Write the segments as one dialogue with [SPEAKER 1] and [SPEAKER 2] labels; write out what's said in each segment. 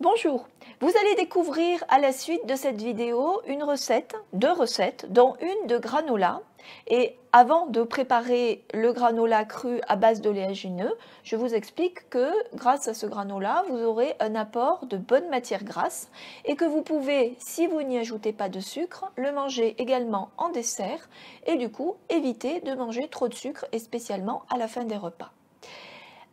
[SPEAKER 1] Bonjour, vous allez découvrir à la suite de cette vidéo deux recettes, dont une de granola. Et avant de préparer le granola cru à base d'oléagineux, je vous explique que grâce à ce granola, vous aurez un apport de bonnes matières grasses et que vous pouvez, si vous n'y ajoutez pas de sucre, le manger également en dessert et du coup éviter de manger trop de sucre et spécialement à la fin des repas.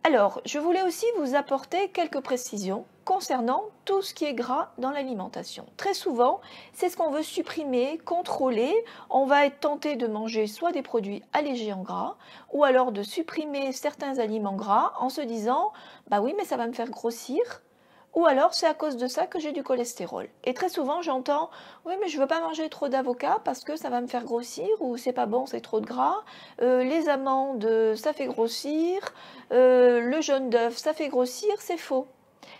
[SPEAKER 1] Alors, je voulais aussi vous apporter quelques précisions concernant tout ce qui est gras dans l'alimentation. Très souvent, c'est ce qu'on veut supprimer, contrôler. On va être tenté de manger soit des produits allégés en gras, ou alors de supprimer certains aliments gras en se disant « bah oui, mais ça va me faire grossir ». Ou alors, c'est à cause de ça que j'ai du cholestérol. Et très souvent, j'entends « oui, mais je ne veux pas manger trop d'avocats parce que ça va me faire grossir » ou « c'est pas bon, c'est trop de gras ». Les amandes, ça fait grossir. Le jaune d'œuf, ça fait grossir. C'est faux.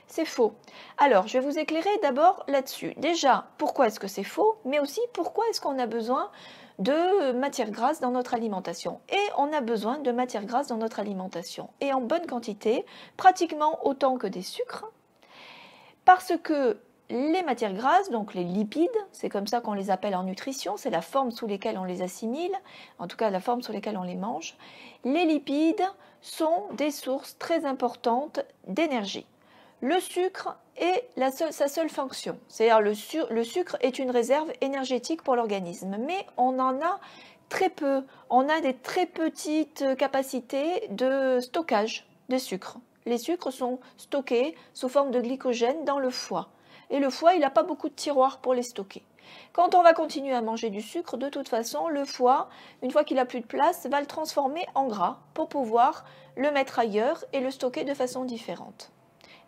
[SPEAKER 1] C'est faux. Alors, je vais vous éclairer d'abord là-dessus. Déjà, pourquoi est-ce que c'est faux, mais aussi pourquoi est-ce qu'on a besoin de matières grasses dans notre alimentation. Et on a besoin de matières grasses dans notre alimentation. Et en bonne quantité, pratiquement autant que des sucres. Parce que les matières grasses, donc les lipides, c'est comme ça qu'on les appelle en nutrition, c'est la forme sous laquelle on les assimile, en tout cas la forme sous laquelle on les mange. Les lipides sont des sources très importantes d'énergie. Le sucre est sa seule fonction, c'est-à-dire le sucre est une réserve énergétique pour l'organisme, mais on en a très peu, on a des très petites capacités de stockage de sucre. Les sucres sont stockés sous forme de glycogène dans le foie. Et le foie, il n'a pas beaucoup de tiroirs pour les stocker. Quand on va continuer à manger du sucre, de toute façon, le foie, une fois qu'il n'a plus de place, va le transformer en gras pour pouvoir le mettre ailleurs et le stocker de façon différente.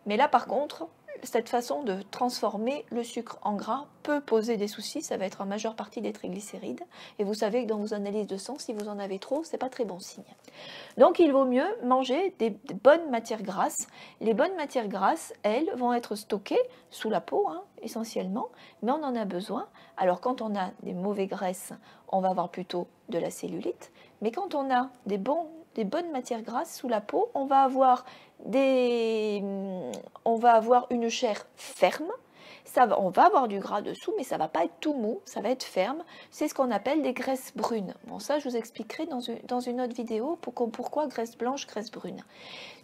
[SPEAKER 1] Mais là, par contre, cette façon de transformer le sucre en gras peut poser des soucis, ça va être en majeure partie des triglycérides. Et vous savez que dans vos analyses de sang, si vous en avez trop, c'est pas très bon signe. Donc il vaut mieux manger des bonnes matières grasses. Les bonnes matières grasses, elles, vont être stockées sous la peau, essentiellement, mais on en a besoin. Alors quand on a des mauvaises graisses, on va avoir plutôt de la cellulite, mais quand on a des bonnes matières grasses sous la peau, on va avoir une chair ferme. On va avoir du gras dessous, mais ça ne va pas être tout mou, ça va être ferme. C'est ce qu'on appelle des graisses brunes. Bon, ça, je vous expliquerai dans une autre vidéo pourquoi graisse blanche, graisse brune.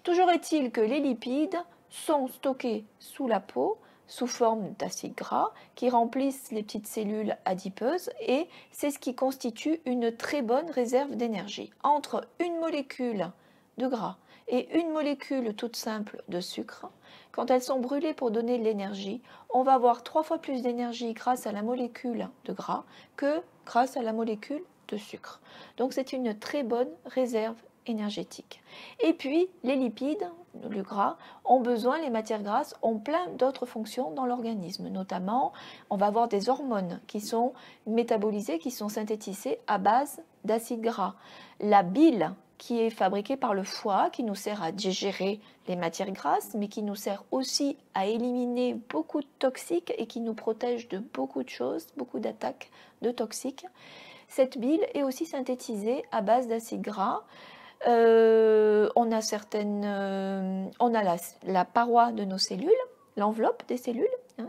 [SPEAKER 1] Toujours est-il que les lipides sont stockés sous la peau, sous forme d'acides gras, qui remplissent les petites cellules adipeuses, et c'est ce qui constitue une très bonne réserve d'énergie. Entre une molécule de gras et une molécule toute simple de sucre, quand elles sont brûlées pour donner de l'énergie, on va avoir 3 fois plus d'énergie grâce à la molécule de gras que grâce à la molécule de sucre. Donc c'est une très bonne réserve énergétique. Et puis les lipides, le gras, ont besoin, les matières grasses ont plein d'autres fonctions dans l'organisme. Notamment, on va avoir des hormones qui sont métabolisées, qui sont synthétisées à base d'acides gras. La bile, qui est fabriquée par le foie, qui nous sert à digérer les matières grasses, mais qui nous sert aussi à éliminer beaucoup de toxiques et qui nous protège de beaucoup de choses, beaucoup d'attaques de toxiques. Cette bile est aussi synthétisée à base d'acides gras. On a la paroi de nos cellules, l'enveloppe des cellules, la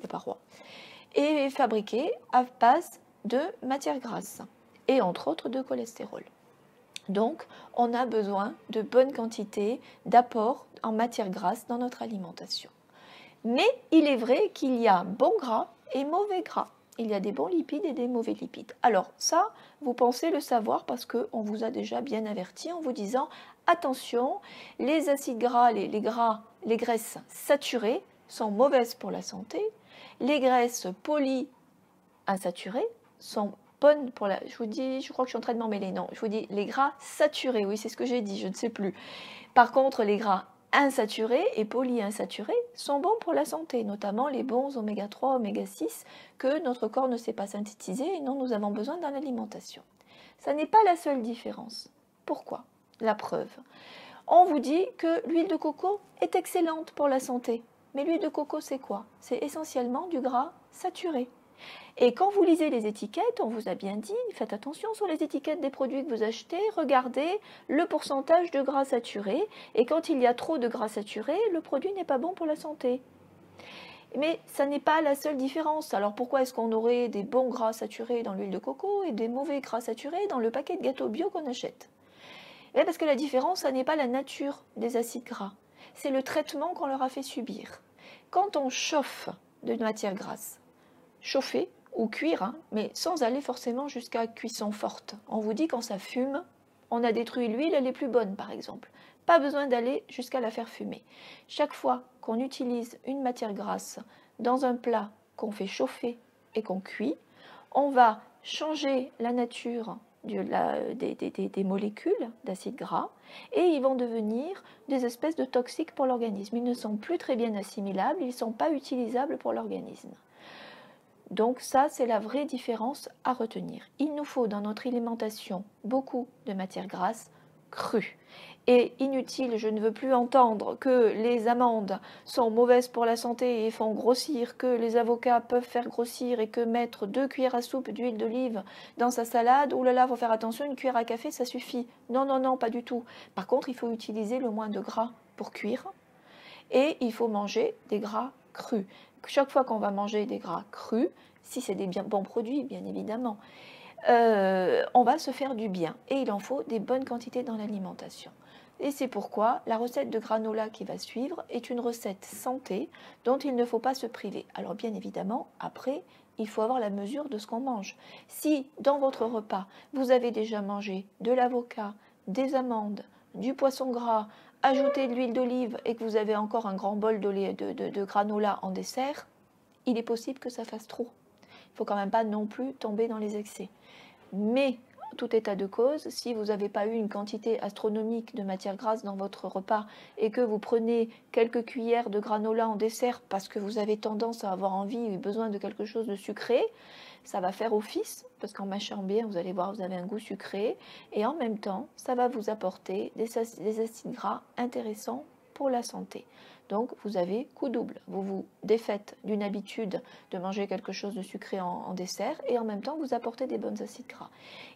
[SPEAKER 1] paroi, est fabriquée à base de matières grasses et entre autres de cholestérol. Donc, on a besoin de bonnes quantités d'apports en matières grasses dans notre alimentation. Mais il est vrai qu'il y a bon gras et mauvais gras. Il y a des bons lipides et des mauvais lipides. Alors ça, vous pensez le savoir parce qu'on vous a déjà bien averti en vous disant « Attention, les acides gras, les graisses saturées sont mauvaises pour la santé. Les graisses polyinsaturées sont bonnes pour la... » Je crois que je suis en train de m'emmêler. Non, je vous dis les gras saturés. Oui, c'est ce que j'ai dit, je ne sais plus. Par contre, les gras insaturés et polyinsaturés sont bons pour la santé, notamment les bons oméga 3, oméga 6 que notre corps ne sait pas synthétiser et dont nous avons besoin dans l'alimentation. Ça n'est pas la seule différence. Pourquoi? La preuve. On vous dit que l'huile de coco est excellente pour la santé. Mais l'huile de coco, c'est quoi? C'est essentiellement du gras saturé. Et quand vous lisez les étiquettes, on vous a bien dit, faites attention sur les étiquettes des produits que vous achetez, regardez le pourcentage de gras saturé, et quand il y a trop de gras saturé, le produit n'est pas bon pour la santé. Mais ça n'est pas la seule différence. Alors pourquoi est-ce qu'on aurait des bons gras saturés dans l'huile de coco et des mauvais gras saturés dans le paquet de gâteaux bio qu'on achète? Parce que la différence, ça n'est pas la nature des acides gras, c'est le traitement qu'on leur a fait subir. Quand on chauffe de matière grasse, chauffer ou cuire, hein, mais sans aller forcément jusqu'à cuisson forte. On vous dit quand ça fume, on a détruit l'huile, elle est plus bonne par exemple. Pas besoin d'aller jusqu'à la faire fumer. Chaque fois qu'on utilise une matière grasse dans un plat qu'on fait chauffer et qu'on cuit, on va changer la nature des molécules d'acides gras et ils vont devenir des espèces de toxiques pour l'organisme. Ils ne sont plus très bien assimilables, ils ne sont pas utilisables pour l'organisme. Donc ça, c'est la vraie différence à retenir. Il nous faut dans notre alimentation beaucoup de matières grasses crues. Et inutile, je ne veux plus entendre que les amandes sont mauvaises pour la santé et font grossir, que les avocats peuvent faire grossir et que mettre 2 cuillères à soupe d'huile d'olive dans sa salade, oh là là, il faut faire attention, une cuillère à café, ça suffit. Non, non, non, pas du tout. Par contre, il faut utiliser le moins de gras pour cuire et il faut manger des gras crus. Chaque fois qu'on va manger des gras crus, si c'est des bons produits, bien évidemment, on va se faire du bien. Et il en faut des bonnes quantités dans l'alimentation. Et c'est pourquoi la recette de granola qui va suivre est une recette santé dont il ne faut pas se priver. Alors bien évidemment, après, il faut avoir la mesure de ce qu'on mange. Si dans votre repas, vous avez déjà mangé de l'avocat, des amandes, du poisson gras, ajouté de l'huile d'olive et que vous avez encore un grand bol de granola en dessert, il est possible que ça fasse trop. Il ne faut quand même pas non plus tomber dans les excès. Mais, tout état de cause, si vous n'avez pas eu une quantité astronomique de matière grasse dans votre repas et que vous prenez quelques cuillères de granola en dessert parce que vous avez tendance à avoir envie ou besoin de quelque chose de sucré, ça va faire office, parce qu'en mâchant bien, vous allez voir, vous avez un goût sucré, et en même temps, ça va vous apporter des acides gras intéressants pour la santé. Donc, vous avez coup double. Vous vous défaites d'une habitude de manger quelque chose de sucré en dessert, et en même temps, vous apportez des bons acides gras.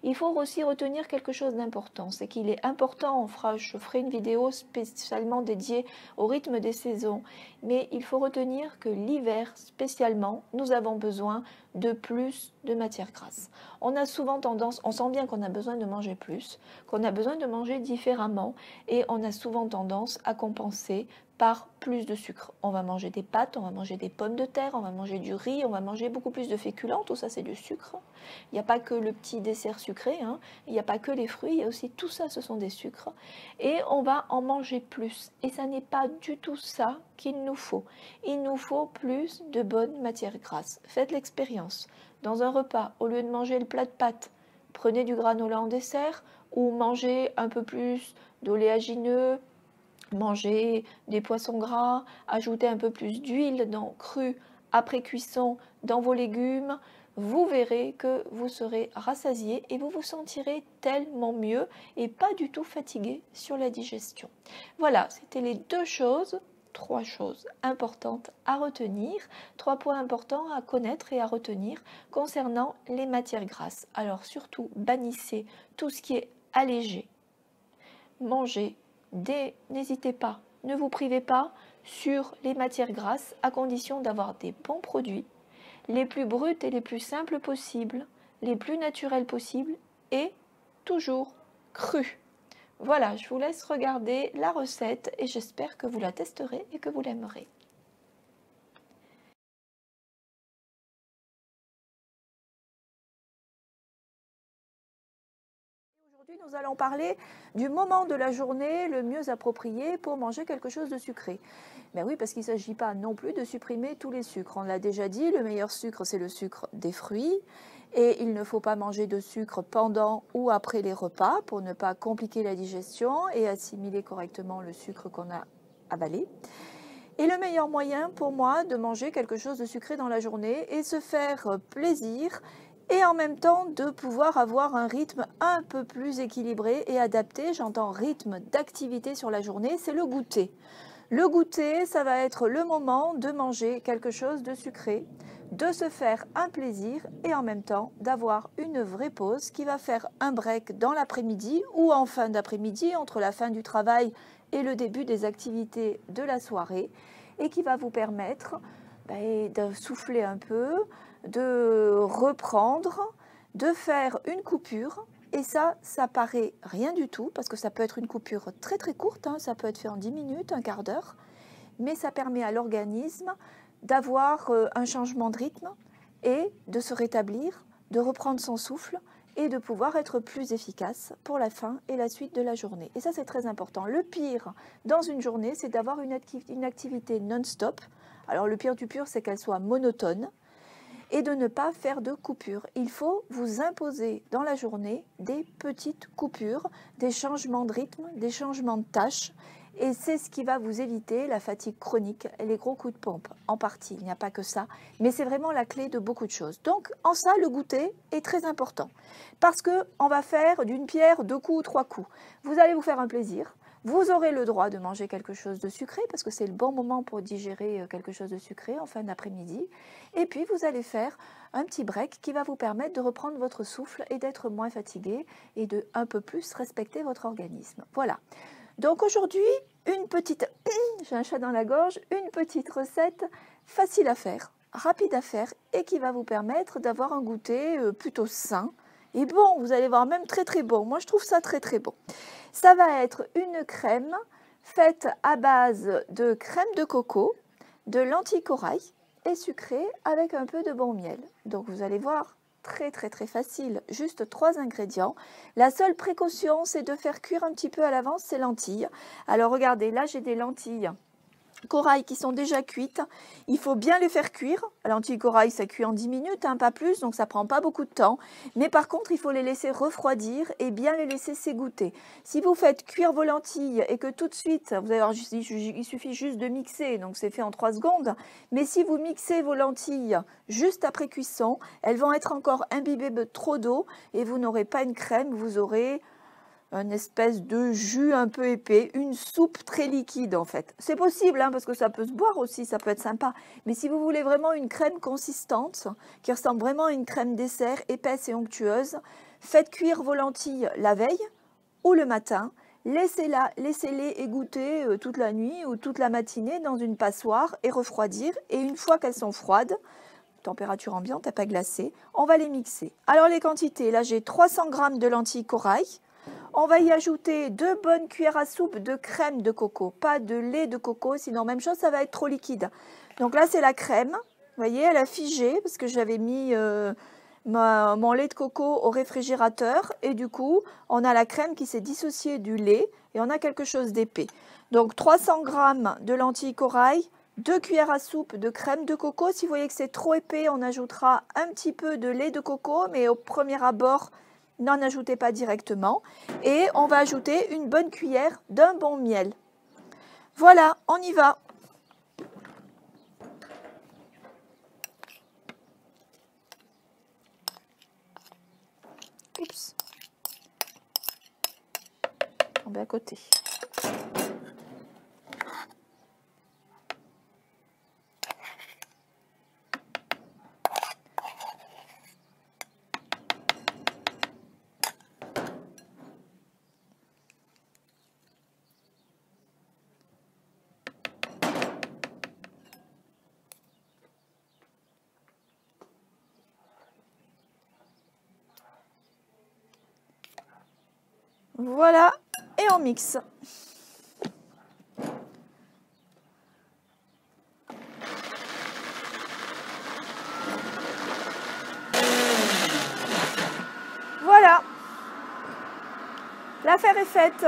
[SPEAKER 1] Il faut aussi retenir quelque chose d'important, c'est qu'il est important, je ferai une vidéo spécialement dédiée au rythme des saisons, mais il faut retenir que l'hiver, spécialement, nous avons besoin de plus de matière grasse. On a souvent tendance, on sent bien qu'on a besoin de manger plus, qu'on a besoin de manger différemment, et on a souvent tendance à compenser par plus de sucre. On va manger des pâtes, on va manger des pommes de terre, on va manger du riz, on va manger beaucoup plus de féculents, tout ça c'est du sucre. Il n'y a pas que le petit dessert sucré, hein. Il n'y a pas que les fruits, il y a aussi tout ça, ce sont des sucres. Et on va en manger plus. Et ça n'est pas du tout ça qu'il nous faut. Il nous faut plus de bonnes matières grasses. Faites l'expérience. Dans un repas, au lieu de manger le plat de pâtes, prenez du granola en dessert ou mangez un peu plus d'oléagineux, mangez des poissons gras, ajoutez un peu plus d'huile crue après cuisson dans vos légumes, vous verrez que vous serez rassasié et vous vous sentirez tellement mieux et pas du tout fatigué sur la digestion. Voilà, c'était les trois choses importantes à retenir, 3 points importants à connaître et à retenir concernant les matières grasses. Alors surtout, bannissez tout ce qui est allégé. Mangez n'hésitez pas, ne vous privez pas sur les matières grasses à condition d'avoir des bons produits, les plus bruts et les plus simples possibles, les plus naturels possibles et toujours crus. Voilà, je vous laisse regarder la recette et j'espère que vous la testerez et que vous l'aimerez. Aujourd'hui, nous allons parler du moment de la journée le mieux approprié pour manger quelque chose de sucré. Ben oui, parce qu'il ne s'agit pas non plus de supprimer tous les sucres. On l'a déjà dit, le meilleur sucre, c'est le sucre des fruits. Et il ne faut pas manger de sucre pendant ou après les repas pour ne pas compliquer la digestion et assimiler correctement le sucre qu'on a avalé. Et le meilleur moyen pour moi de manger quelque chose de sucré dans la journée est se faire plaisir et en même temps de pouvoir avoir un rythme un peu plus équilibré et adapté. J'entends rythme d'activité sur la journée, c'est le goûter. Le goûter, ça va être le moment de manger quelque chose de sucré. de se faire un plaisir et en même temps d'avoir une vraie pause qui va faire un break dans l'après-midi ou en fin d'après-midi entre la fin du travail et le début des activités de la soirée et qui va vous permettre de souffler un peu, de reprendre, de faire une coupure. Et ça paraît rien du tout parce que ça peut être une coupure très très courte, hein, ça peut être fait en 10 minutes, un quart d'heure, mais ça permet à l'organisme d'avoir un changement de rythme et de se rétablir, de reprendre son souffle et de pouvoir être plus efficace pour la fin et la suite de la journée. Et ça, c'est très important. Le pire dans une journée, c'est d'avoir une activité non-stop. Alors, le pire du pire, c'est qu'elle soit monotone et de ne pas faire de coupures. Il faut vous imposer dans la journée des petites coupures, des changements de rythme, des changements de tâches. Et c'est ce qui va vous éviter la fatigue chronique et les gros coups de pompe, en partie. Il n'y a pas que ça, mais c'est vraiment la clé de beaucoup de choses. Donc, en ça, le goûter est très important. Parce qu'on va faire d'une pierre 2 coups ou 3 coups. Vous allez vous faire un plaisir. Vous aurez le droit de manger quelque chose de sucré, parce que c'est le bon moment pour digérer quelque chose de sucré en fin d'après-midi. Et puis, vous allez faire un petit break qui va vous permettre de reprendre votre souffle et d'être moins fatigué et de un peu plus respecter votre organisme. Voilà. Donc aujourd'hui, une petite, j'ai un chat dans la gorge, une petite recette facile à faire, rapide à faire et qui va vous permettre d'avoir un goûter plutôt sain et bon, vous allez voir même très très bon. Moi je trouve ça très très bon. Ça va être une crème faite à base de crème de coco, de lentilles corail et sucrée avec un peu de bon miel. Donc vous allez voir, très très très facile, juste 3 ingrédients. La seule précaution, c'est de faire cuire un petit peu à l'avance ces lentilles. Alors regardez, là j'ai des lentilles corail qui sont déjà cuites. Il faut bien les faire cuire. La lentille corail, ça cuit en 10 minutes, hein, pas plus, donc ça prend pas beaucoup de temps. Mais par contre, il faut les laisser refroidir et bien les laisser s'égoutter. Si vous faites cuire vos lentilles et que tout de suite, vous allez voir, il suffit juste de mixer, donc c'est fait en 3 secondes. Mais si vous mixez vos lentilles juste après cuisson, elles vont être encore imbibées de trop d'eau et vous n'aurez pas une crème, vous aurez une espèce de jus un peu épais, une soupe très liquide en fait. C'est possible hein, parce que ça peut se boire aussi, ça peut être sympa. Mais si vous voulez vraiment une crème consistante, qui ressemble vraiment à une crème dessert, épaisse et onctueuse, faites cuire vos lentilles la veille ou le matin. Laissez-les égoutter toute la nuit ou toute la matinée dans une passoire et refroidir. Et une fois qu'elles sont froides, température ambiante, pas glacée, on va les mixer. Alors les quantités, là j'ai 300 g de lentilles corail. On va y ajouter 2 bonnes cuillères à soupe de crème de coco, pas de lait de coco, sinon même chose, ça va être trop liquide. Donc là, c'est la crème. Vous voyez, elle a figé parce que j'avais mis mon lait de coco au réfrigérateur. Et du coup, on a la crème qui s'est dissociée du lait et on a quelque chose d'épais. Donc 300 g de lentilles corail, 2 cuillères à soupe de crème de coco. Si vous voyez que c'est trop épais, on ajoutera un petit peu de lait de coco, mais au premier abord, n'en ajoutez pas directement. Et on va ajouter une bonne cuillère d'un bon miel. Voilà, on y va. Oups. On va à côté. Voilà, et on mixe. Voilà, l'affaire est faite.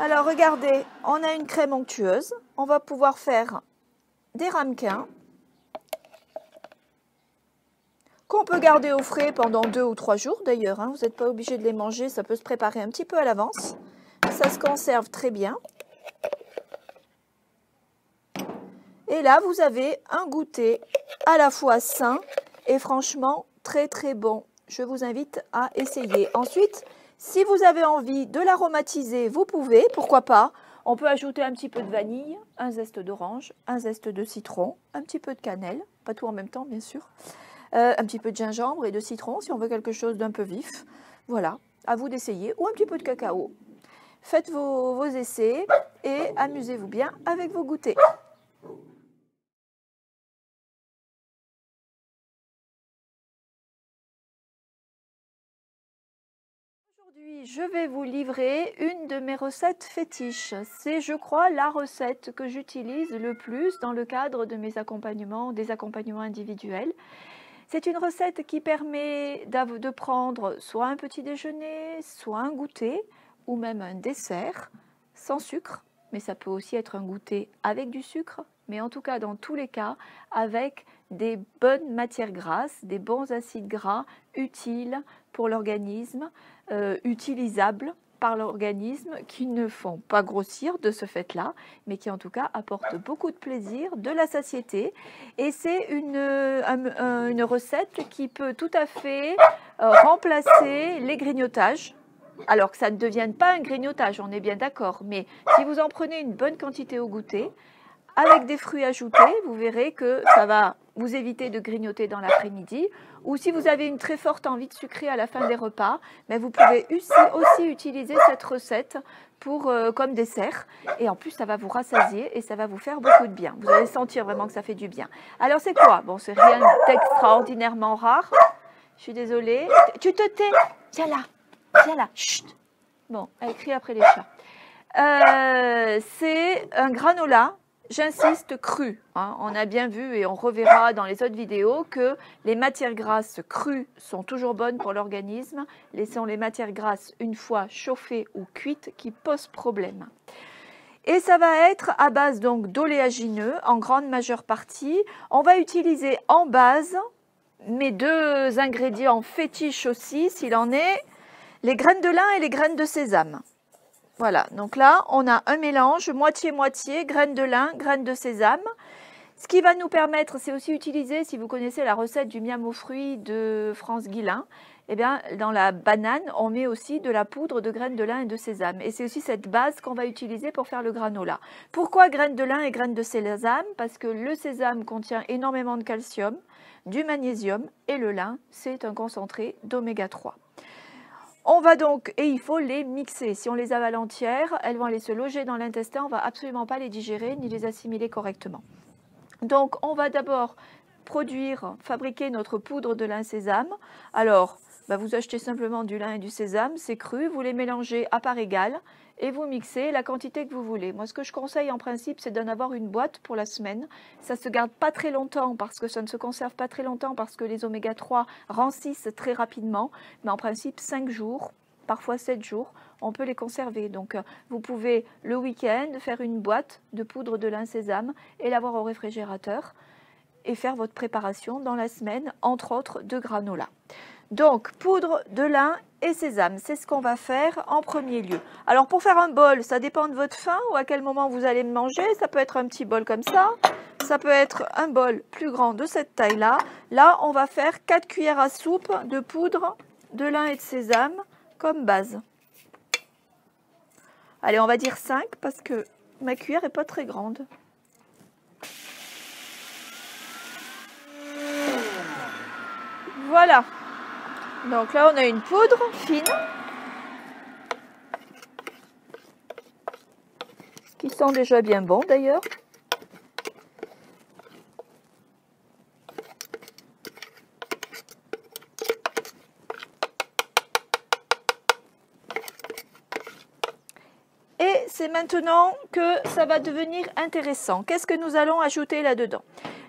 [SPEAKER 1] Alors regardez, on a une crème onctueuse. On va pouvoir faire des ramequins qu'on peut garder au frais pendant 2 ou 3 jours d'ailleurs. Hein. Vous n'êtes pas obligé de les manger, ça peut se préparer un petit peu à l'avance. Ça se conserve très bien. Et là, vous avez un goûter à la fois sain et franchement très très bon. Je vous invite à essayer. Ensuite, si vous avez envie de l'aromatiser, vous pouvez, pourquoi pas. On peut ajouter un petit peu de vanille, un zeste d'orange, un zeste de citron, un petit peu de cannelle, pas tout en même temps bien sûr, un petit peu de gingembre et de citron si on veut quelque chose d'un peu vif. Voilà, à vous d'essayer, ou un petit peu de cacao. Faites vos essais et amusez-vous bien avec vos goûters. Aujourd'hui, je vais vous livrer une de mes recettes fétiches. C'est, je crois, la recette que j'utilise le plus dans le cadre de mes accompagnements, des accompagnements individuels. C'est une recette qui permet de prendre soit un petit déjeuner, soit un goûter, ou même un dessert sans sucre, mais ça peut aussi être un goûter avec du sucre, mais en tout cas, dans tous les cas, avec des bonnes matières grasses, des bons acides gras utiles pour l'organisme, utilisables par l'organisme, qui ne font pas grossir de ce fait-là, mais qui en tout cas apportent beaucoup de plaisir, de la satiété. Et c'est une recette qui peut tout à fait remplacer les grignotages. Alors que ça ne devienne pas un grignotage, on est bien d'accord, mais si vous en prenez une bonne quantité au goûter, avec des fruits ajoutés, vous verrez que ça va vous éviter de grignoter dans l'après-midi. Ou si vous avez une très forte envie de sucrer à la fin des repas, mais vous pouvez aussi utiliser cette recette comme dessert. Et en plus, ça va vous rassasier et ça va vous faire beaucoup de bien. Vous allez sentir vraiment que ça fait du bien. Alors c'est quoi? Bon, c'est rien d'extraordinairement rare. Je suis désolée. Tu te tais? Viens là. Viens là. Chut. Bon, elle crie après les chats. C'est un granola. J'insiste, cru. Hein. On a bien vu et on reverra dans les autres vidéos que les matières grasses crues sont toujours bonnes pour l'organisme. Ce sont les matières grasses une fois chauffées ou cuites qui posent problème. Et ça va être à base donc d'oléagineux en grande majeure partie. On va utiliser en base mes deux ingrédients fétiches aussi, s'il en est, les graines de lin et les graines de sésame. Voilà, donc là, on a un mélange moitié-moitié, graines de lin, graines de sésame. Ce qui va nous permettre, c'est aussi utiliser, si vous connaissez la recette du miam aux fruits de France Guillain, eh bien, dans la banane, on met aussi de la poudre de graines de lin et de sésame. Et c'est aussi cette base qu'on va utiliser pour faire le granola. Pourquoi graines de lin et graines de sésame? Parce que le sésame contient énormément de calcium, du magnésium, et le lin, c'est un concentré d'oméga 3. On va donc, et il faut les mixer. Si on les avale entières, elles vont aller se loger dans l'intestin. On ne va absolument pas les digérer ni les assimiler correctement. Donc, on va d'abord fabriquer notre poudre de lin sésame. Alors, vous achetez simplement du lin et du sésame, c'est cru. Vous les mélangez à part égale et vous mixez la quantité que vous voulez. Moi, ce que je conseille en principe, c'est d'en avoir une boîte pour la semaine. Ça ne se garde pas très longtemps parce que ça ne se conserve pas très longtemps parce que les oméga 3 rancissent très rapidement. Mais en principe, 5 jours, parfois 7 jours, on peut les conserver. Donc, vous pouvez le week-end faire une boîte de poudre de lin sésame et l'avoir au réfrigérateur et faire votre préparation dans la semaine, entre autres de granola. Donc, poudre de lin et sésame, c'est ce qu'on va faire en premier lieu. Alors, pour faire un bol, ça dépend de votre faim ou à quel moment vous allez manger. Ça peut être un petit bol comme ça. Ça peut être un bol plus grand de cette taille-là. Là, on va faire 4 cuillères à soupe de poudre de lin et de sésame comme base. Allez, on va dire 5 parce que ma cuillère n'est pas très grande. Voilà. Donc là, on a une poudre fine qui sent déjà bien bon d'ailleurs. Et c'est maintenant que ça va devenir intéressant. Qu'est-ce que nous allons ajouter là-dedans?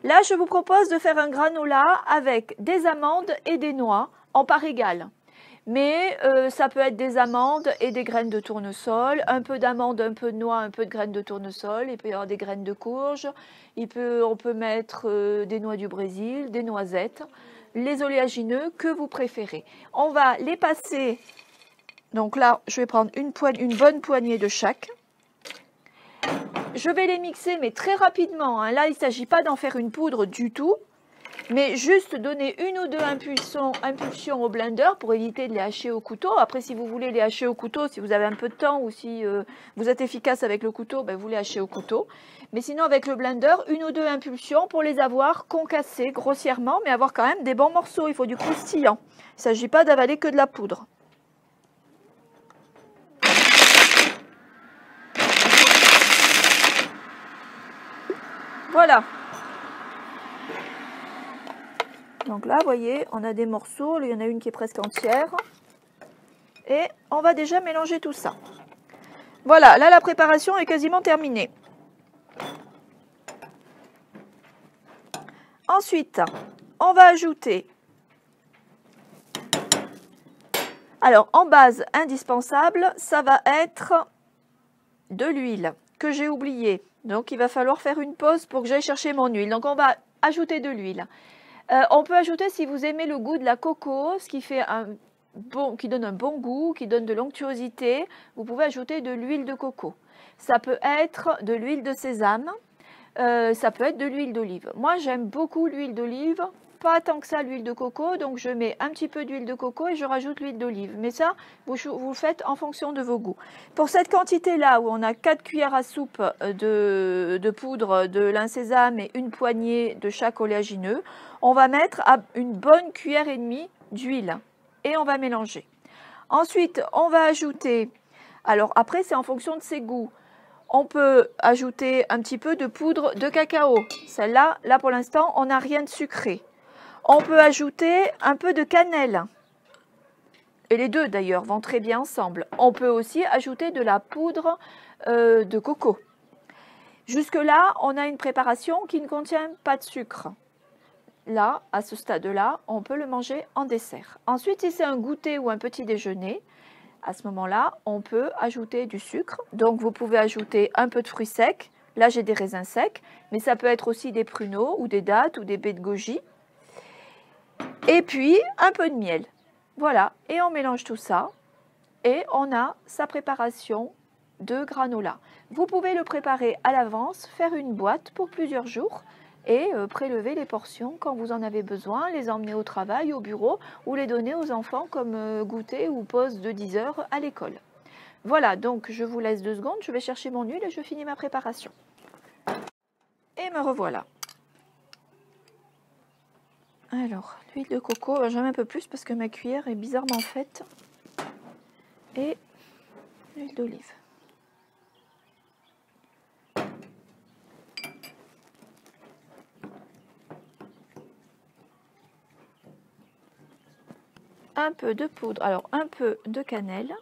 [SPEAKER 1] Là, je vous propose de faire un granola avec des amandes et des noix en part égale. Mais ça peut être des amandes et des graines de tournesol, un peu d'amandes, un peu de noix, un peu de graines de tournesol. Il peut y avoir des graines de courge, on peut mettre des noix du Brésil, des noisettes, les oléagineux que vous préférez. On va les passer, donc là je vais prendre une bonne poignée de chaque. Je vais les mixer mais très rapidement, hein. Là il ne s'agit pas d'en faire une poudre du tout. Mais juste donner une ou deux impulsions au blender pour éviter de les hacher au couteau. Après, si vous voulez les hacher au couteau, si vous avez un peu de temps ou si vous êtes efficace avec le couteau, ben vous les hachez au couteau. Mais sinon, avec le blender, une ou deux impulsions pour les avoir concassés grossièrement, mais avoir quand même des bons morceaux. Il faut du croustillant. Il ne s'agit pas d'avaler que de la poudre. Voilà. Donc là, vous voyez, on a des morceaux. Il y en a une qui est presque entière. Et on va déjà mélanger tout ça. Voilà, là, la préparation est quasiment terminée. Ensuite, on va ajouter, alors en base indispensable, ça va être de l'huile que j'ai oublié. Donc il va falloir faire une pause pour que j'aille chercher mon huile. Donc on va ajouter de l'huile. On peut ajouter, si vous aimez le goût de la coco, ce qui fait qui donne un bon goût, qui donne de l'onctuosité, vous pouvez ajouter de l'huile de coco. Ça peut être de l'huile de sésame, ça peut être de l'huile d'olive. Moi j'aime beaucoup l'huile d'olive, pas tant que ça l'huile de coco, donc je mets un petit peu d'huile de coco et je rajoute l'huile d'olive. Mais ça, vous le faites en fonction de vos goûts. Pour cette quantité-là, où on a 4 cuillères à soupe de poudre de lin sésame et une poignée de chaque oléagineux, on va mettre une bonne cuillère et demie d'huile et on va mélanger. Ensuite, on va ajouter, alors après c'est en fonction de ses goûts, on peut ajouter un petit peu de poudre de cacao. Celle-là, là pour l'instant, on n'a rien de sucré. On peut ajouter un peu de cannelle. Et les deux d'ailleurs vont très bien ensemble. On peut aussi ajouter de la poudre de coco. Jusque-là, on a une préparation qui ne contient pas de sucre. Là, à ce stade-là, on peut le manger en dessert. Ensuite, si c'est un goûter ou un petit déjeuner, à ce moment-là, on peut ajouter du sucre. Donc, vous pouvez ajouter un peu de fruits secs. Là, j'ai des raisins secs, mais ça peut être aussi des pruneaux ou des dattes ou des baies de goji. Et puis, un peu de miel. Voilà, et on mélange tout ça. Et on a sa préparation de granola. Vous pouvez le préparer à l'avance, faire une boîte pour plusieurs jours et prélever les portions quand vous en avez besoin, les emmener au travail, au bureau ou les donner aux enfants comme goûter ou pause de 10 heures à l'école. Voilà, donc je vous laisse 2 secondes, je vais chercher mon huile et je finis ma préparation. Et me revoilà. Alors, l'huile de coco, j'en mets un peu plus parce que ma cuillère est bizarrement faite. Et l'huile d'olive. Un peu de poudre, alors un peu de cannelle.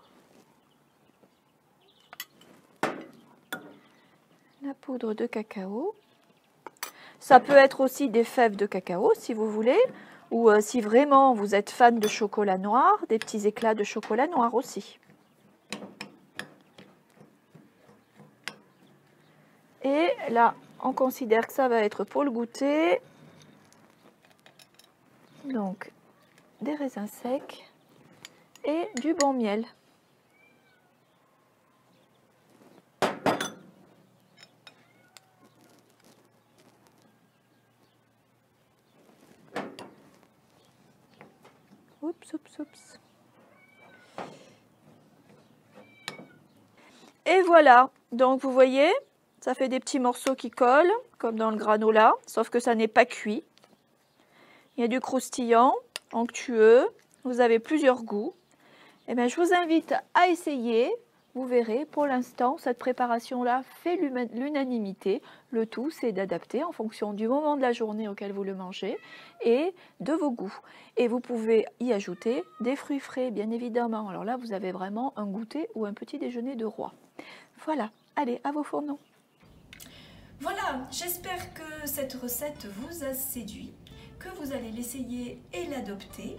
[SPEAKER 1] La poudre de cacao. Ça peut être aussi des fèves de cacao si vous voulez, ou si vraiment vous êtes fan de chocolat noir, des petits éclats de chocolat noir aussi. Et là, on considère que ça va être pour le goûter. Donc, des raisins secs et du bon miel. Oups, oups, oups. Et voilà, donc vous voyez, ça fait des petits morceaux qui collent, comme dans le granola, sauf que ça n'est pas cuit. Il y a du croustillant, onctueux, vous avez plusieurs goûts. Eh bien, je vous invite à essayer. Vous verrez, pour l'instant, cette préparation-là fait l'unanimité. Le tout, c'est d'adapter en fonction du moment de la journée auquel vous le mangez et de vos goûts. Et vous pouvez y ajouter des fruits frais, bien évidemment. Alors là, vous avez vraiment un goûter ou un petit déjeuner de roi. Voilà, allez, à vos fourneaux.
[SPEAKER 2] Voilà, j'espère que cette recette vous a séduit, que vous allez l'essayer et l'adopter.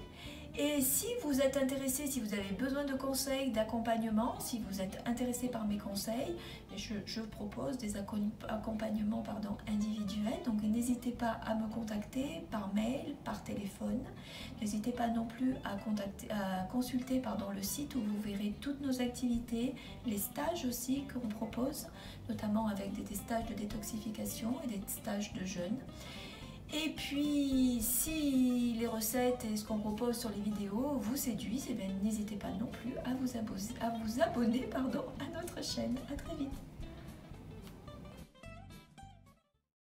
[SPEAKER 2] Et si vous êtes intéressé, si vous avez besoin de conseils, d'accompagnement, si vous êtes intéressé par mes conseils, je propose des accompagnements individuels. Donc n'hésitez pas à me contacter par mail, par téléphone. N'hésitez pas non plus à consulter le site où vous verrez toutes nos activités, les stages aussi que l'on propose, notamment avec des stages de détoxification et des stages de jeûne. Et puis, si les recettes et ce qu'on propose sur les vidéos vous séduisent, eh bien, n'hésitez pas non plus à vous abonner à notre chaîne. À très vite.